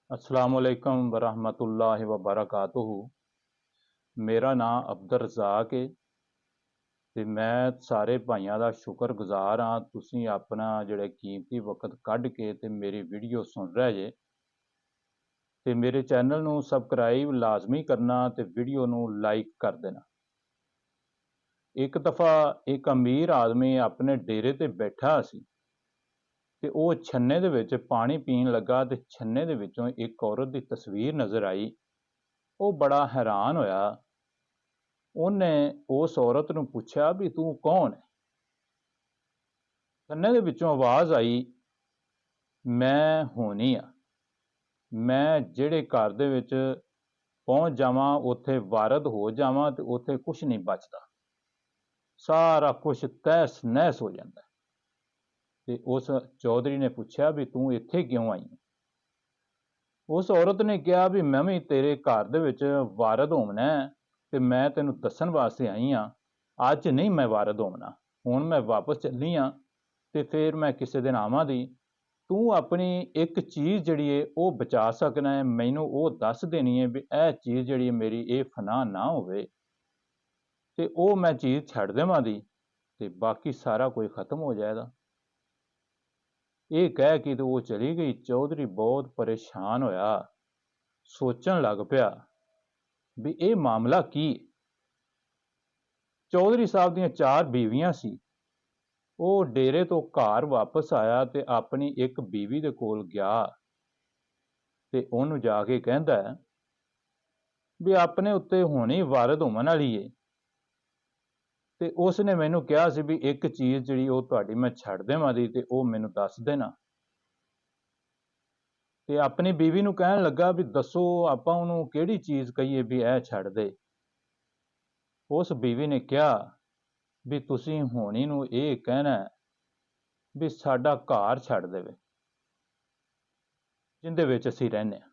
अस्सलामुअलैकुम वरहमतुल्लाहि वबरकातुहू। मेरा नाम अब्दुल रज़ाक है ਤੇ ਮੈਂ ਸਾਰੇ ਭਾਈਆਂ ਦਾ ਸ਼ੁਕਰਗੁਜ਼ਾਰ ਹਾਂ। ਤੁਸੀਂ ਆਪਣਾ ਜਿਹੜੇ ਕੀਮਤੀ ਵਕਤ ਕੱਢ ਕੇ ਤੇ ਮੇਰੀ ਵੀਡੀਓ ਸੁਣ ਰਹੇ ਜੇ ਤੇ ਮੇਰੇ ਚੈਨਲ ਨੂੰ ਸਬਸਕ੍ਰਾਈਬ ਲਾਜ਼ਮੀ ਕਰਨਾ ਤੇ ਵੀਡੀਓ ਨੂੰ ਲਾਈਕ ਕਰ ਦੇਣਾ। ਇੱਕ ਦਫਾ ਇੱਕ ਅਮੀਰ ਆਦਮੀ ਆਪਣੇ ਡੇਰੇ ਤੇ ਬੈਠਾ ਸੀ ਤੇ ਉਹ ਛੰਨੇ ਦੇ ਵਿੱਚ ਪਾਣੀ ਪੀਣ ਲੱਗਾ ਤੇ ਛੰਨੇ ਦੇ ਵਿੱਚੋਂ ਇੱਕ ਔਰਤ ਦੀ ਤਸਵੀਰ ਨਜ਼ਰ ਆਈ। ਉਹ ਬੜਾ ਹੈਰਾਨ ਹੋਇਆ। ਉਹਨੇ ਉਸ ਔਰਤ ਨੂੰ ਪੁੱਛਿਆ ਵੀ ਤੂੰ ਕੌਣ ਹੈ। ਛੰਨੇ ਦੇ ਵਿੱਚੋਂ ਆਵਾਜ਼ ਆਈ, ਮੈਂ ਹੋਣੀ ਆ। ਮੈਂ ਜਿਹੜੇ ਘਰ ਦੇ ਵਿੱਚ ਪਹੁੰਚ ਜਾਵਾਂ ਉੱਥੇ ਵਾਰਦ ਹੋ ਜਾਵਾਂ ਤੇ ਉੱਥੇ ਕੁਛ ਨਹੀਂ ਬਚਦਾ, ਸਾਰਾ ਕੁਛ ਤਹਿਸ ਨਹਿਸ ਹੋ ਜਾਂਦਾ। ਤੇ ਉਸ ਚੌਧਰੀ ਨੇ ਪੁੱਛਿਆ ਵੀ ਤੂੰ ਇੱਥੇ ਕਿਉਂ ਆਈ। ਉਸ ਔਰਤ ਨੇ ਕਿਹਾ ਵੀ ਮੈਂ ਵੀ ਤੇਰੇ ਘਰ ਦੇ ਵਿੱਚ ਵਾਰਦ ਹੋਣਾ ਤੇ ਮੈਂ ਤੈਨੂੰ ਦੱਸਣ ਵਾਸਤੇ ਆਈ ਹਾਂ। ਅੱਜ ਨਹੀਂ ਮੈਂ ਵਾਰਦ ਹੋਣਾ, ਹੁਣ ਮੈਂ ਵਾਪਸ ਚੱਲੀ ਹਾਂ ਤੇ ਫਿਰ ਮੈਂ ਕਿਸੇ ਦਿਨ ਆਵਾਂਗੀ। ਤੂੰ ਆਪਣੀ ਇੱਕ ਚੀਜ਼ ਜਿਹੜੀ ਹੈ ਉਹ ਬਚਾ ਸਕਣਾ ਹੈ, ਮੈਨੂੰ ਉਹ ਦੱਸ ਦੇਣੀ ਹੈ ਵੀ ਇਹ ਚੀਜ਼ ਜਿਹੜੀ ਮੇਰੀ ਇਹ ਫਨਾਹ ਨਾ ਹੋਵੇ ਤੇ ਉਹ ਮੈਂ ਚੀਜ਼ ਛੱਡ ਦੇਵਾਂਗੀ ਤੇ ਬਾਕੀ ਸਾਰਾ ਕੁਝ ਖਤਮ ਹੋ ਜਾਏਗਾ। ਇਹ ਕਹਿ ਕੇ ਤੇ ਉਹ ਚਲੀ ਗਈ। ਚੌਧਰੀ ਬਹੁਤ ਪਰੇਸ਼ਾਨ ਹੋਇਆ, ਸੋਚਣ ਲੱਗ ਪਿਆ ਵੀ ਇਹ ਮਾਮਲਾ ਕੀ ਹੈ। ਚੌਧਰੀ ਸਾਹਿਬ ਦੀਆਂ 4 ਬੀਵੀਆਂ ਸੀ। ਉਹ ਡੇਰੇ ਤੋਂ ਘਰ ਵਾਪਸ ਆਇਆ ਤੇ ਆਪਣੀ ਇੱਕ ਬੀਵੀ ਦੇ ਕੋਲ ਗਿਆ ਤੇ ਉਹਨੂੰ ਜਾ ਕੇ ਕਹਿੰਦਾ ਵੀ ਆਪਣੇ ਉੱਤੇ ਹੁਣੇ ਵਾਰਦ ਹੋਣ ਵਾਲੀ ਏ ਤੇ ਉਸ ਨੇ ਮੈਨੂੰ ਕਿਹਾ ਸੀ ਵੀ ਇੱਕ ਚੀਜ਼ ਜਿਹੜੀ ਉਹ ਤੁਹਾਡੀ ਮੈਂ ਛੱਡ ਦੇਵਾਂਗੀ ਤੇ ਉਹ ਮੈਨੂੰ ਦੱਸ ਦੇਣਾ। ਤੇ ਆਪਣੀ ਬੀਵੀ ਨੂੰ ਕਹਿਣ ਲੱਗਾ ਵੀ ਦੱਸੋ ਆਪਾਂ ਉਹਨੂੰ ਕਿਹੜੀ ਚੀਜ਼ ਕਹੀਏ ਵੀ ਇਹ ਛੱਡ ਦੇ। ਉਸ ਬੀਵੀ ਨੇ ਕਿਹਾ ਵੀ ਤੁਸੀਂ ਹੋਣੀ ਨੂੰ ਇਹ ਕਹਿਣਾ ਵੀ ਸਾਡਾ ਘਰ ਛੱਡ ਦੇਵੇ ਜਿੰਦੇ ਵਿੱਚ ਅਸੀਂ ਰਹਿੰਦੇ ਹਾਂ।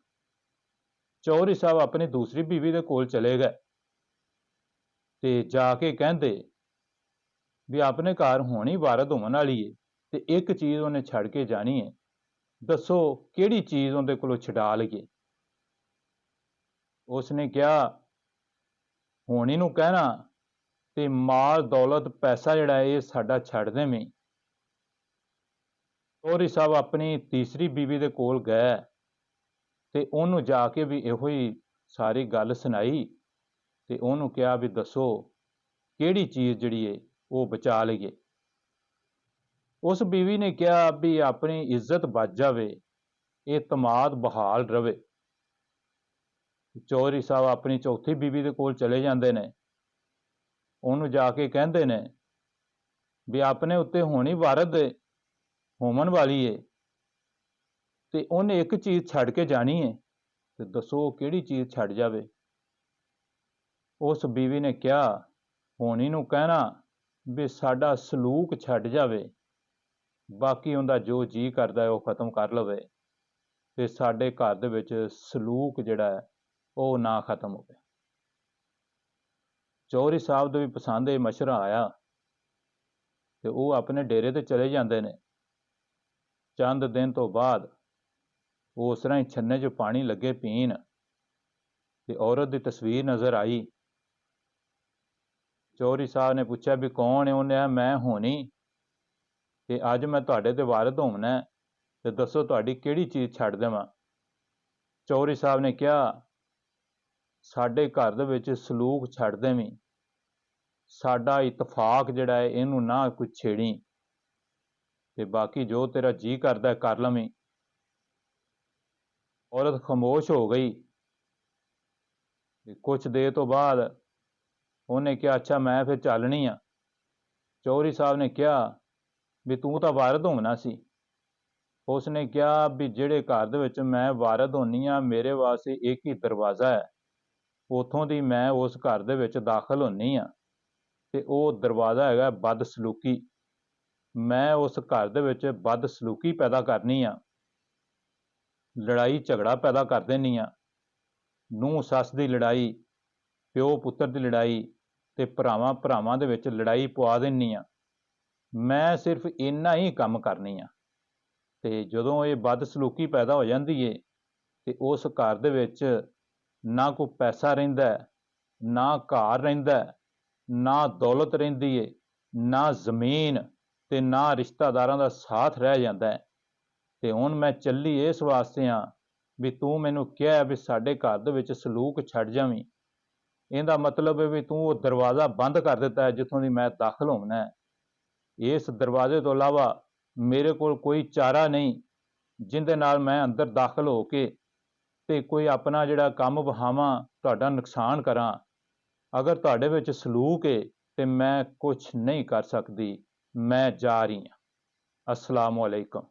ਚੌਧਰੀ ਸਾਹਿਬ ਆਪਣੀ ਦੂਸਰੀ ਬੀਵੀ ਦੇ ਕੋਲ ਚਲੇ ਗਏ ਤੇ ਜਾ ਕੇ ਕਹਿੰਦੇ ਵੀ ਆਪਣੇ ਘਰ ਹੋਣੀ ਵਾਰਦ ਹੋਣ ਵਾਲੀ ਏ ਤੇ ਇੱਕ ਚੀਜ਼ ਉਹਨੇ ਛੱਡ ਕੇ ਜਾਣੀ ਹੈ, ਦੱਸੋ ਕਿਹੜੀ ਚੀਜ਼ ਉਹਦੇ ਕੋਲੋਂ ਛਡਾ ਲਈਏ। ਉਸਨੇ ਕਿਹਾ ਹੋਣੀ ਨੂੰ ਕਹਿਣਾ ਤੇ ਮਾਲ ਦੌਲਤ ਪੈਸਾ ਜਿਹੜਾ ਇਹ ਸਾਡਾ ਛੱਡ ਦੇਵੀਂ। ਚੌਧਰੀ ਸਾਹਿਬ ਆਪਣੀ ਤੀਸਰੀ ਬੀਵੀ ਦੇ ਕੋਲ ਗਏ ਤੇ ਉਹਨੂੰ ਜਾ ਕੇ ਵੀ ਇਹੋ ਹੀ ਸਾਰੀ ਗੱਲ ਸੁਣਾਈ ਤੇ ਉਹਨੂੰ ਕਿਹਾ ਵੀ ਦੱਸੋ ਕਿਹੜੀ ਚੀਜ਼ ਜਿਹੜੀ ਏ ਉਹ ਬਚਾ ਲਈਏ। ਉਸ ਬੀਵੀ ਨੇ ਕਿਹਾ ਵੀ ਆਪਣੀ ਇੱਜ਼ਤ ਬਚ ਜਾਵੇ, ਇਤਮਾਦ ਬਹਾਲ ਰਵੇ। ਚੌਧਰੀ ਸਾਹਿਬ ਆਪਣੀ ਚੌਥੀ ਬੀਵੀ ਦੇ ਕੋਲ ਚਲੇ ਜਾਂਦੇ ਨੇ, ਉਹਨੂੰ ਜਾ ਕੇ ਕਹਿੰਦੇ ਨੇ ਵੀ ਆਪਣੇ ਉੱਤੇ ਹੋਣੀ ਵਾਰਦ ਹੋਣ ਵਾਲੀ ਏ ਤੇ ਉਹਨੇ ਇੱਕ ਚੀਜ਼ ਛੱਡ ਕੇ ਜਾਣੀ ਹੈ ਤੇ ਦੱਸੋ ਕਿਹੜੀ ਚੀਜ਼ ਛੱਡ ਜਾਵੇ। ਉਸ ਬੀਵੀ ਨੇ ਕਿਹਾ ਹੋਣੀ ਨੂੰ ਕਹਿਣਾ ਵੀ ਸਾਡਾ ਸਲੂਕ ਛੱਡ ਜਾਵੇ, ਬਾਕੀ ਉਹਦਾ ਜੋ ਜੀ ਕਰਦਾ ਹੈ ਉਹ ਖਤਮ ਕਰ ਲਵੇ ਤੇ ਸਾਡੇ ਘਰ ਦੇ ਵਿੱਚ ਸਲੂਕ ਜਿਹੜਾ ਹੈ ਉਹ ਨਾ ਖਤਮ ਹੋਵੇ। ਚੌਧਰੀ ਸਾਹਿਬ ਦੇ ਵੀ ਪਸੰਦ ਇਹ ਮਸ਼ਵਰਾ ਆਇਆ ਤੇ ਉਹ ਆਪਣੇ ਡੇਰੇ ਤੇ ਚਲੇ ਜਾਂਦੇ ਨੇ। ਚੰਦ ਦਿਨ ਤੋਂ ਬਾਅਦ ਉਹ ਉਸ ਤਰ੍ਹਾਂ ਹੀ ਛੰਨੇ 'ਚ ਪਾਣੀ ਲੱਗੇ ਪੀਣ ਤੇ ਔਰਤ ਦੀ ਤਸਵੀਰ ਨਜ਼ਰ ਆਈ। ਚੌਧਰੀ ਸਾਹਿਬ ਨੇ ਪੁੱਛਿਆ ਵੀ ਕੌਣ ਹੈ। ਉਹਨੇ ਆ ਮੈਂ ਹੋਣੀ ਤੇ ਅੱਜ ਮੈਂ ਤੁਹਾਡੇ ਤੇ ਵਾਰਦ ਹੋਣਾ ਤੇ ਦੱਸੋ ਤੁਹਾਡੀ ਕਿਹੜੀ ਚੀਜ਼ ਛੱਡ ਦੇਵਾਂ। ਚੌਧਰੀ ਸਾਹਿਬ ਨੇ ਕਿਹਾ ਸਾਡੇ ਘਰ ਦੇ ਵਿੱਚ ਸਲੂਕ ਛੱਡ ਦੇਵੀਂ, ਸਾਡਾ ਇਤਫਾਕ ਜਿਹੜਾ ਹੈ ਇਹਨੂੰ ਨਾ ਕੋਈ ਛੇੜੀ ਤੇ ਬਾਕੀ ਜੋ ਤੇਰਾ ਜੀ ਕਰਦਾ ਕਰ ਲਵੀਂ। ਔਰਤ ਖਾਮੋਸ਼ ਹੋ ਗਈ। ਕੁਛ ਦੇਰ ਤੋਂ ਬਾਅਦ ਉਹਨੇ ਕਿਹਾ ਅੱਛਾ ਮੈਂ ਫਿਰ ਚੱਲਣੀ ਆ। ਚੌਧਰੀ ਸਾਹਿਬ ਨੇ ਕਿਹਾ ਵੀ ਤੂੰ ਤਾਂ ਵਾਰਦ ਹੋਣਾ ਸੀ। ਉਸਨੇ ਕਿਹਾ ਵੀ ਜਿਹੜੇ ਘਰ ਦੇ ਵਿੱਚ ਮੈਂ ਵਾਰਦ ਹੋਣੀ ਆ ਮੇਰੇ ਵਾਸਤੇ ਇੱਕ ਹੀ ਦਰਵਾਜ਼ਾ ਹੈ, ਉੱਥੋਂ ਦੀ ਮੈਂ ਉਸ ਘਰ ਦੇ ਵਿੱਚ ਦਾਖਲ ਹੋਣੀ ਆ ਤੇ ਉਹ ਦਰਵਾਜ਼ਾ ਹੈਗਾ ਬਦਸਲੂਕੀ। ਮੈਂ ਉਸ ਘਰ ਦੇ ਵਿੱਚ ਬਦਸਲੂਕੀ ਪੈਦਾ ਕਰਨੀ ਆ, ਲੜਾਈ ਝਗੜਾ ਪੈਦਾ ਕਰ ਦੇਣੀ ਆ, ਨੂੰਹ ਸੱਸ ਦੀ ਲੜਾਈ, ਪਿਓ ਪੁੱਤਰ ਦੀ ਲੜਾਈ ਤੇ ਭਰਾਵਾਂ ਭਰਾਵਾਂ ਦੇ ਵਿੱਚ ਲੜਾਈ ਪਵਾ ਦੇਣੀ ਆ। ਮੈਂ ਸਿਰਫ ਇੰਨਾ ਹੀ ਕੰਮ ਕਰਨੀ ਆ ਤੇ ਜਦੋਂ ਇਹ ਬਦਸਲੂਕੀ ਪੈਦਾ ਹੋ ਜਾਂਦੀ ਏ ਤੇ ਉਸ ਘਰ ਦੇ ਵਿੱਚ ਨਾ ਕੋਈ ਪੈਸਾ ਰਹਿੰਦਾ ਹੈ, ਨਾ ਘਰ ਰਹਿੰਦਾ ਹੈ, ਨਾ ਦੌਲਤ ਰਹਿੰਦੀ ਹੈ, ਨਾ ਜ਼ਮੀਨ ਤੇ ਨਾ ਰਿਸ਼ਤੇਦਾਰਾਂ ਦਾ ਸਾਥ ਰਹਿ ਜਾਂਦਾ ਹੈ। ਤੇ ਹੁਣ ਮੈਂ ਚੱਲੀ ਇਸ ਵਾਸਤੇ ਆ ਵੀ ਤੂੰ ਮੈਨੂੰ ਕਿਹਾ ਵੀ ਸਾਡੇ ਘਰ ਦੇ ਵਿੱਚ ਸਲੂਕ ਛੱਡ ਜਾਵੀਂ, ਇਹਦਾ ਮਤਲਬ ਹੈ ਵੀ ਤੂੰ ਉਹ ਦਰਵਾਜ਼ਾ ਬੰਦ ਕਰ ਦਿੱਤਾ ਹੈ ਜਿੱਥੋਂ ਦੀ ਮੈਂ ਦਾਖਲ ਹੋਣਾ ਹੈ। ਇਸ ਦਰਵਾਜ਼ੇ ਤੋਂ ਇਲਾਵਾ ਮੇਰੇ ਕੋਲ ਕੋਈ ਚਾਰਾ ਨਹੀਂ ਜਿਹਦੇ ਨਾਲ ਮੈਂ ਅੰਦਰ ਦਾਖਲ ਹੋ ਕੇ ਤੇ ਕੋਈ ਆਪਣਾ ਜਿਹੜਾ ਕੰਮ ਵਹਾਵਾਂ, ਤੁਹਾਡਾ ਨੁਕਸਾਨ ਕਰਾਂ। ਅਗਰ ਤੁਹਾਡੇ ਵਿੱਚ ਸਲੂਕ ਹੈ ਤੇ ਮੈਂ ਕੁਛ ਨਹੀਂ ਕਰ ਸਕਦੀ, ਮੈਂ ਜਾ ਰਹੀ ਹਾਂ। ਅਸਲਾਮ ਵਾਲੇਕੁਮ।